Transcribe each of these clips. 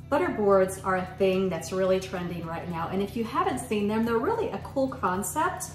Butter boards are a thing that's really trending right now. And if you haven't seen them, they're really a cool concept,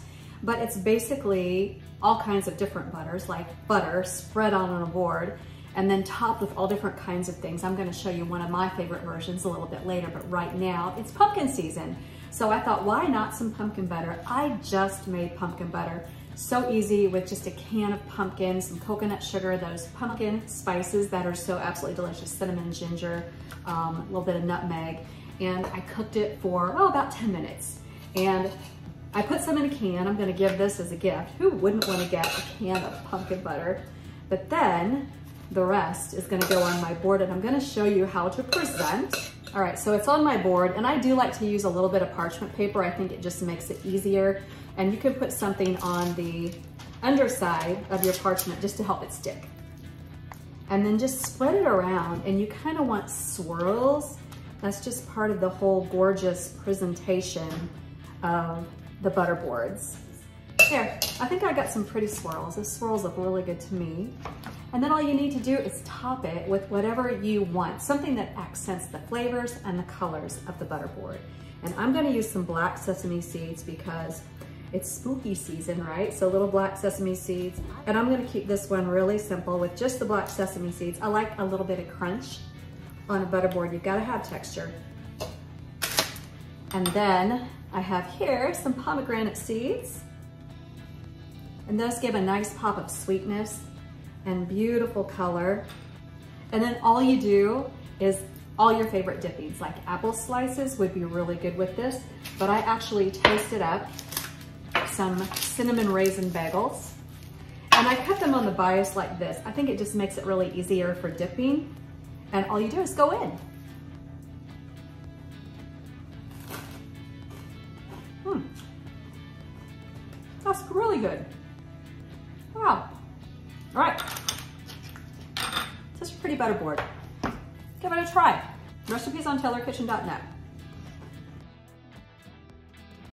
but it's basically all kinds of different butters, like butter spread on a board and then topped with all different kinds of things. I'm gonna show you one of my favorite versions a little bit later, but right now it's pumpkin season. So I thought, why not some pumpkin butter? I just made pumpkin butter. So easy with just a can of pumpkin, some coconut sugar, those pumpkin spices that are so absolutely delicious, cinnamon, ginger, a little bit of nutmeg. And I cooked it for, about 10 minutes. And I put some in a can. I'm gonna give this as a gift. Who wouldn't wanna get a can of pumpkin butter? But then the rest is gonna go on my board, and I'm gonna show you how to present. All right, so it's on my board, and I do like to use a little bit of parchment paper. I think it just makes it easier. And you can put something on the underside of your parchment just to help it stick. And then just spread it around, and you kind of want swirls. That's just part of the whole gorgeous presentation of the butter boards. There, I think I got some pretty swirls. Those swirls look really good to me. And then all you need to do is top it with whatever you want, something that accents the flavors and the colors of the butter board. And I'm gonna use some black sesame seeds because it's spooky season, right? So little black sesame seeds. And I'm gonna keep this one really simple with just the black sesame seeds. I like a little bit of crunch on a butter board. You've gotta have texture. And then I have here some pomegranate seeds. And those give a nice pop of sweetness and beautiful color. And then all you do is all your favorite dippings, like apple slices would be really good with this, but I actually toasted up some cinnamon raisin bagels, and I cut them on the bias like this. I think it just makes it really easier for dipping, and all you do is go in. That's really good. Wow. All right. Such a pretty butter board. Give it a try. Recipes on TaylorKitchen.net.